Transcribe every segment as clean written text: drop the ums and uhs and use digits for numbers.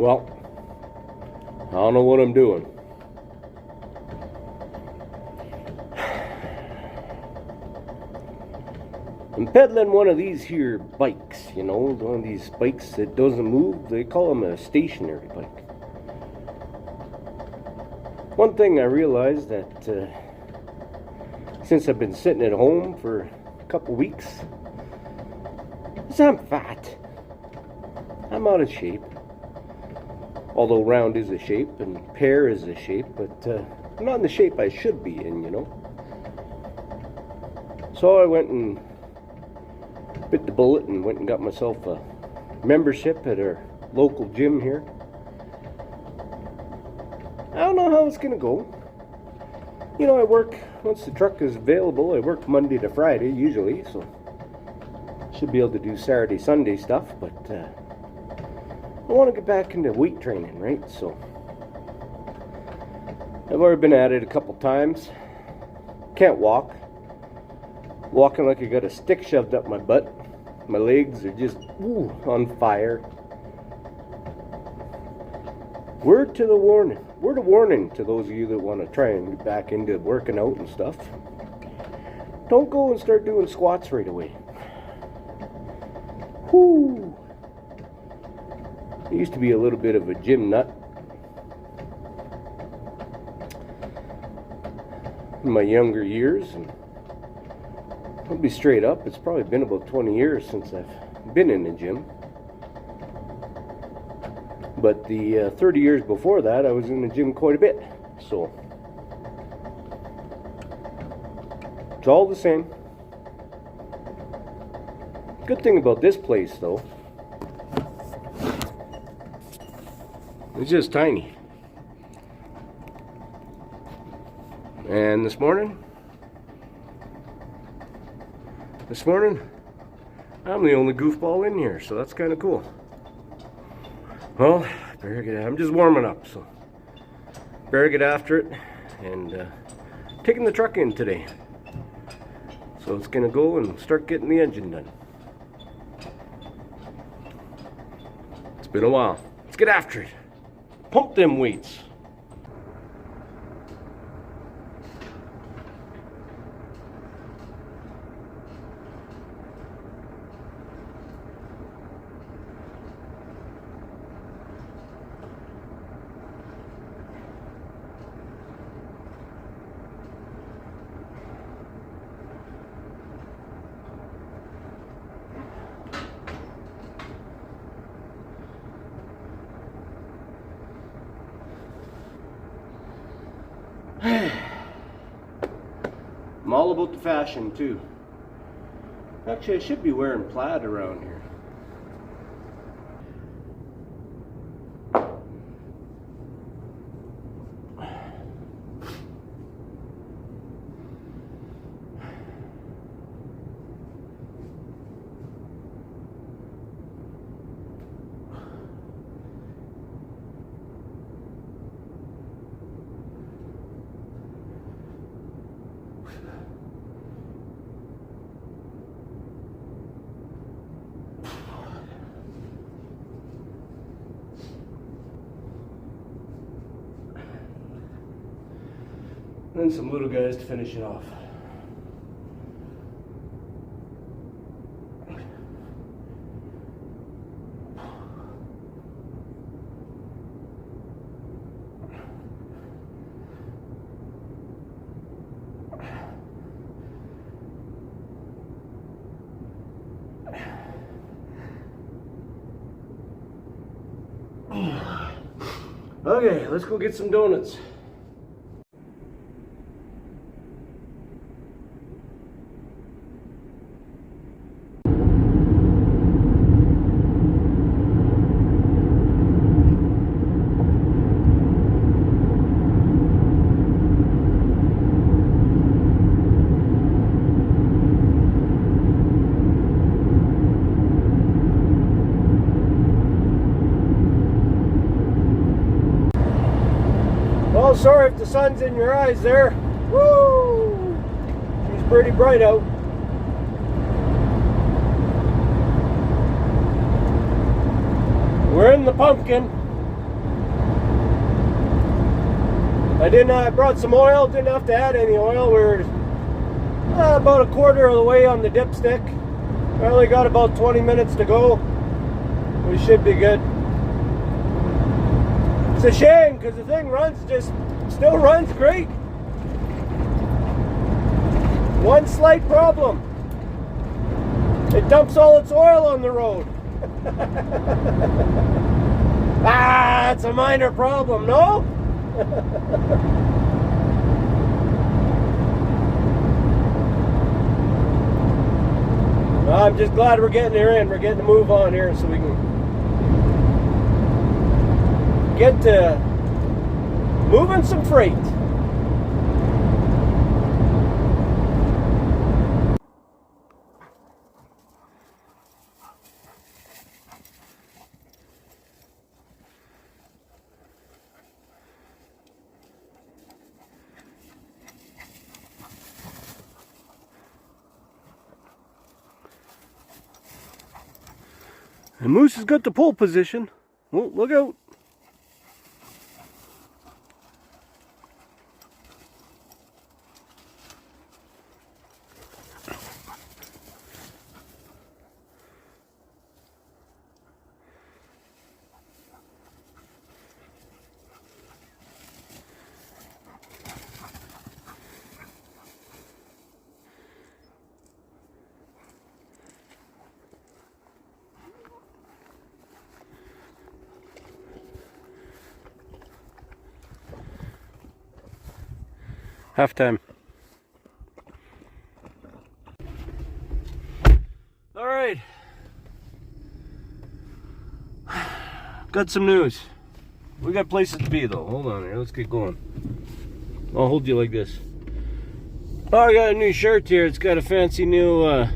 Well, I don't know what I'm doing. I'm pedaling one of these here bikes, you know, one of these bikes that doesn't move. They call them a stationary bike. One thing I realized that since I've been sitting at home for a couple weeks is I'm fat. I'm out of shape. Although round is a shape and pear is a shape, but I'm not in the shape I should be in, you know. So I went and bit the bullet and went and got myself a membership at our local gym here. I don't know how it's gonna go. You know, I work, once the truck is available, I work Monday to Friday usually, so should be able to do Saturday, Sunday stuff, but I want to get back into weight training, right? So I've already been at it a couple times. Can't walk. Walking like I got a stick shoved up my butt. My legs are just on fire. Word of warning to those of you that want to try and get back into working out and stuff. Don't go and start doing squats right away. Whoo! I used to be a little bit of a gym nut in my younger years, and I'll be straight up, it's probably been about 20 years since I've been in the gym. But the 30 years before that, I was in the gym quite a bit, so it's all the same. Good thing about this place, though, it's just tiny. And this morning, I'm the only goofball in here, so that's kind of cool. Well, I'm just warming up, so better get after it. And taking the truck in today, so it's gonna go and start getting the engine done. It's been a while. Let's get after it. Pump them weights. I'm all about the fashion too. Actually, I should be wearing plaid around here. And then some little guys to finish it off. Okay, let's go get some donuts. Well, sorry if the sun's in your eyes there. Woo! She's pretty bright out. We're in the pumpkin. I brought some oil, didn't have to add any oil. We're about a quarter of the way on the dipstick. We only got about 20 minutes to go. We should be good. It's a shame because the thing still runs great. One slight problem. It dumps all its oil on the road. It's a minor problem, no? I'm just glad we're getting her in. We're getting to move on here so we can get to moving some freight. And Moose has got the pole position. Oh, look out. Halftime. All right. Got some news. We got places to be though. Hold on here. Let's get going. I'll hold you like this. Oh, I got a new shirt here. It's got a fancy new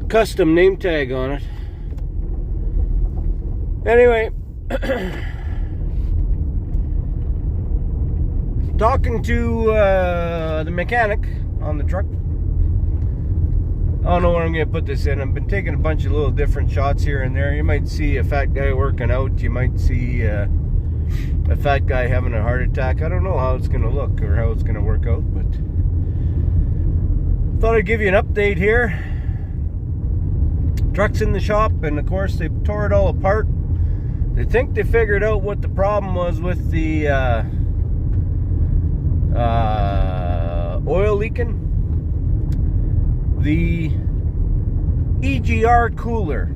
custom name tag on it. Anyway. Talking to the mechanic on the truck. I don't know where I'm going to put this in. I've been taking a bunch of little different shots here and there. You might see a fat guy working out. You might see a fat guy having a heart attack. I don't know how it's going to look or how it's going to work out, but thought I'd give you an update here. Truck's in the shop, and of course they tore it all apart. They think they figured out what the problem was with the oil leaking. The EGR cooler,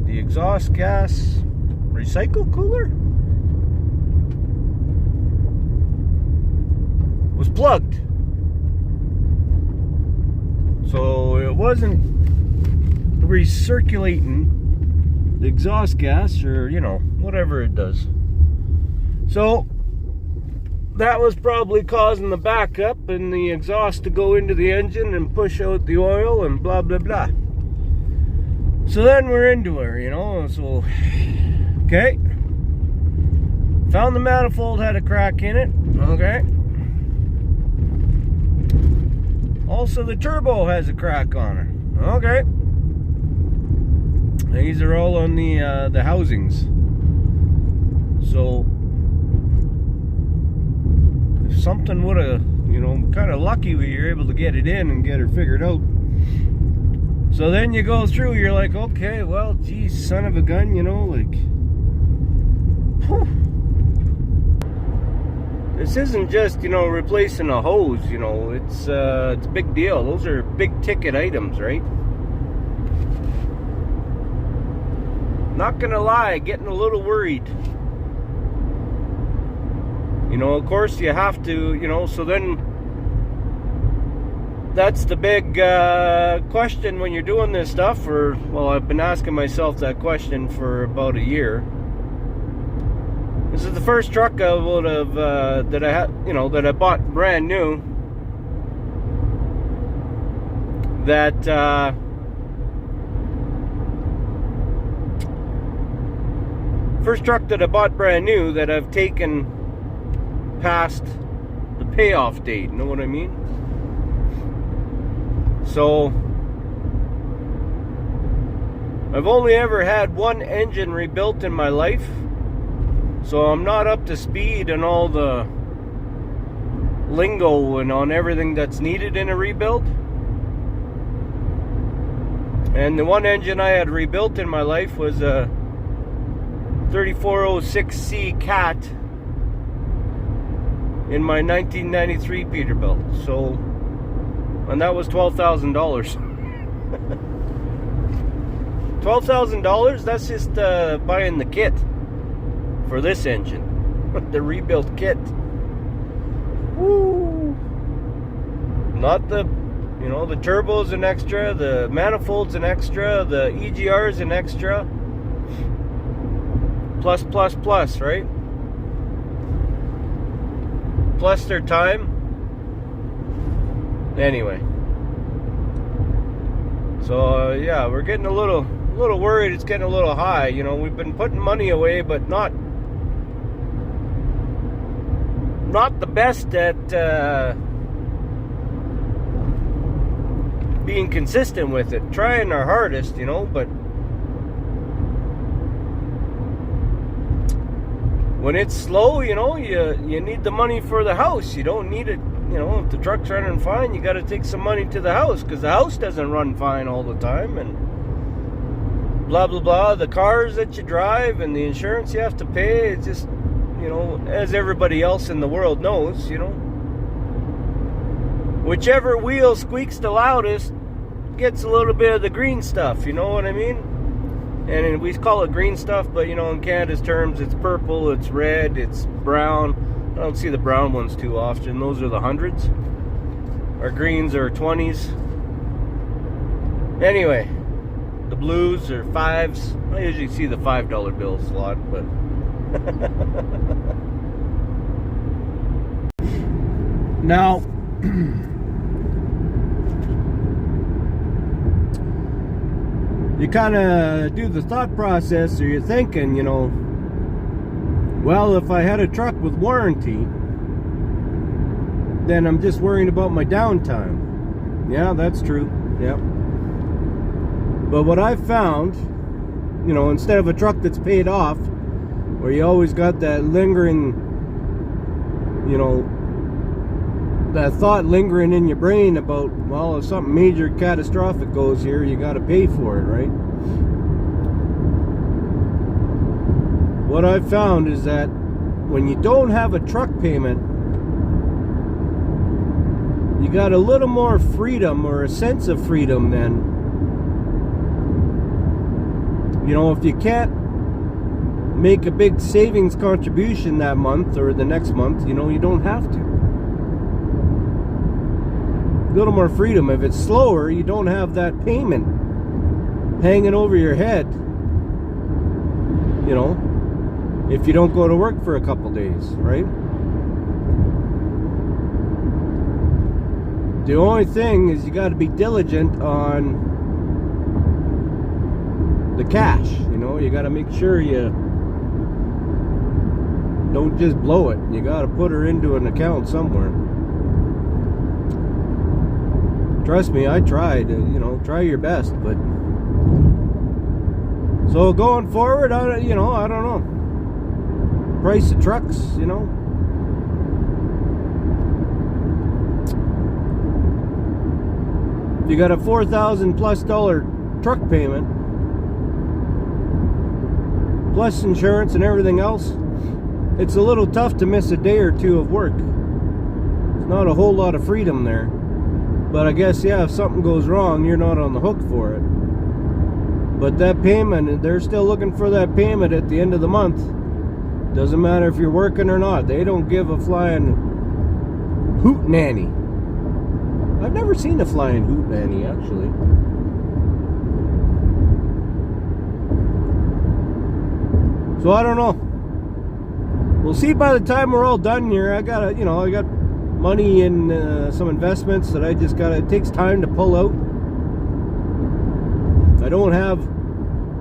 the exhaust gas recycle cooler, was plugged. So it wasn't recirculating the exhaust gas, or whatever it does. So that was probably causing the backup and the exhaust to go into the engine and push out the oil and blah blah blah. So then we're into her, so okay. Found the manifold had a crack in it. Okay. Also the turbo has a crack on her. Okay. These are all on the housings. So if something would have, kind of lucky we were able to get it in and get her figured out. So then you go through, you're like, okay, well, geez, son of a gun, whew. This isn't just, replacing a hose, it's a big deal. Those are big ticket items, right? Not gonna lie, getting a little worried. Of course you have to, so then that's the big question when you're doing this stuff. I've been asking myself that question for about a year. This is the first truck I would have that I bought brand new. First truck that I bought brand new that I've taken past the payoff date, know what I mean? So I've only ever had one engine rebuilt in my life. So I'm not up to speed on all the lingo and on everything that's needed in a rebuild. And the one engine I had rebuilt in my life was a 3406C Cat in my 1993 Peterbilt. So, and that was $12,000. $12,000, that's just buying the kit for this engine. The rebuilt kit. Woo! Not the, you know, the turbo's an extra, the manifold's an extra, the EGR's an extra. Plus, right? Plus their time. Anyway. So, yeah, we're getting a little worried it's getting a little high. You know, we've been putting money away, but not the best at being consistent with it. Trying our hardest, you know, but when it's slow, you know, you need the money for the house. You don't need it, you know, if the truck's running fine, you got to take some money to the house, because the house doesn't run fine all the time, and blah blah blah. The cars that you drive and the insurance you have to pay, it's just, you know, as everybody else in the world knows, you know, whichever wheel squeaks the loudest gets a little bit of the green stuff, you know what I mean? And we call it green stuff, but, you know, in Canada's terms, it's purple, it's red, it's brown. I don't see the brown ones too often. Those are the hundreds. Our greens are 20s. Anyway, the blues are 5s. I usually see the $5 bills a lot, but now you kind of do the thought process, or you're thinking, you know, well, if I had a truck with warranty, then I'm just worrying about my downtime. Yeah, that's true. Yeah. But what I've found, you know, instead of a truck that's paid off, where you always got that lingering, you know, that thought lingering in your brain about, well, if something major catastrophic goes here, you got to pay for it, right? What I've found is that when you don't have a truck payment, you got a little more freedom, or a sense of freedom, then, you know, if you can't make a big savings contribution that month or the next month, you know, you don't have to. A little more freedom. If it's slower, you don't have that payment hanging over your head, you know, if you don't go to work for a couple days, right? The only thing is you got to be diligent on the cash, you know. You got to make sure you don't just blow it. You got to put her into an account somewhere. Trust me, I tried. You know, try your best, but so going forward, you know, I don't know. Price of trucks, you know. If you got a $4,000+ truck payment, plus insurance and everything else, it's a little tough to miss a day or two of work. It's not a whole lot of freedom there. But I guess, yeah, if something goes wrong, you're not on the hook for it. But that payment, they're still looking for that payment at the end of the month. Doesn't matter if you're working or not. They don't give a flying hoot nanny. I've never seen a flying hoot nanny, actually. So I don't know. We'll see by the time we're all done here. I got money in some investments that I just got. It takes time to pull out. I don't have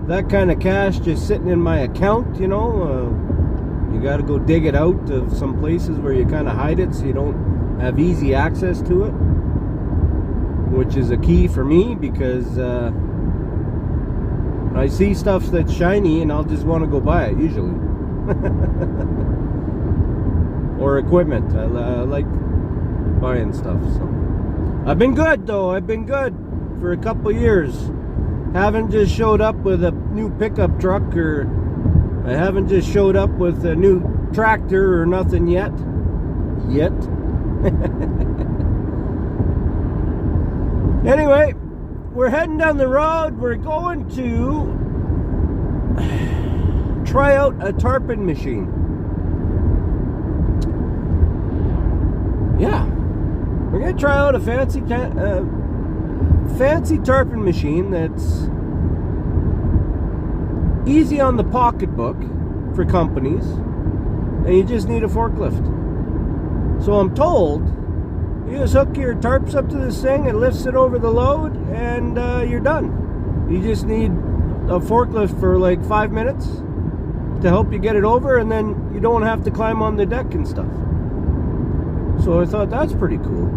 that kind of cash just sitting in my account, you know. You got to go dig it out of some places where you kind of hide it, so you don't have easy access to it, which is a key for me, because I see stuff that's shiny and I'll just want to go buy it usually. or equipment. I like buying stuff. So I've been good though. I've been good for a couple years. Haven't just showed up with a new pickup truck, or I haven't just showed up with a new tractor or nothing yet. Anyway, we're heading down the road. We're going to try out a tarpon machine. Yeah, we're gonna try out a fancy tarpon machine that's easy on the pocketbook for companies, and you just need a forklift. So I'm told you just hook your tarps up to this thing, it lifts it over the load, and you're done. You just need a forklift for like 5 minutes to help you get it over, and then you don't have to climb on the deck and stuff. So I thought that's pretty cool.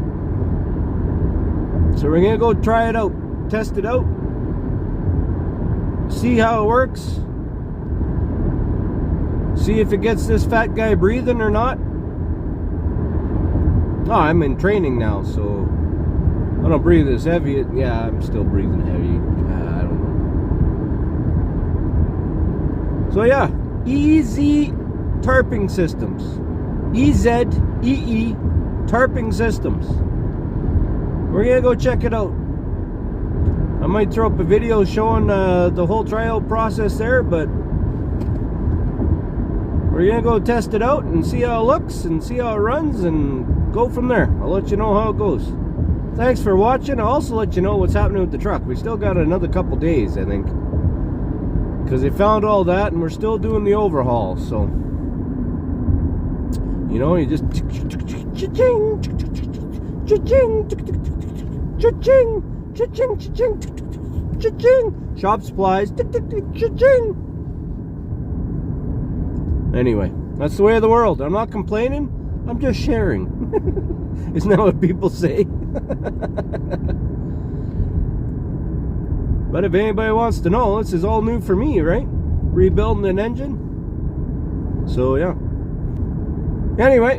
So we're gonna go try it out, test it out, see how it works, see if it gets this fat guy breathing or not. Oh, I'm in training now, so I don't breathe as heavy. Yeah, I'm still breathing heavy. I don't know. So yeah, EZ Tarping Systems. EZEE Tarping Systems. We're gonna go check it out. I might throw up a video showing the whole tryout process there, but we're gonna go test it out and see how it looks and see how it runs and go from there. I'll let you know how it goes. Thanks for watching. I'll also let you know what's happening with the truck. We still got another couple days, I think, because they found all that and we're still doing the overhaul. So, you know, you just cha-ching, cha-ching, cha-ching, cha-ching, cha-ching, cha-ching, shop supplies, cha-ching. Anyway, that's the way of the world. I'm not complaining, I'm just sharing. Isn't that what people say? But if anybody wants to know, this is all new for me, right? Rebuilding an engine. So yeah. Anyway,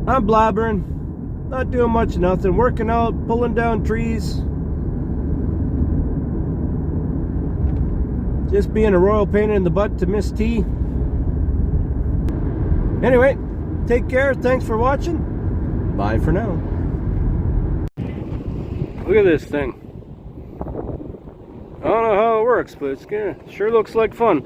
I'm blabbering, not doing much of nothing, working out, pulling down trees, just being a royal pain in the butt to Miss T. Anyway, take care, thanks for watching, bye for now. Look at this thing. I don't know how it works, but it's sure looks like fun.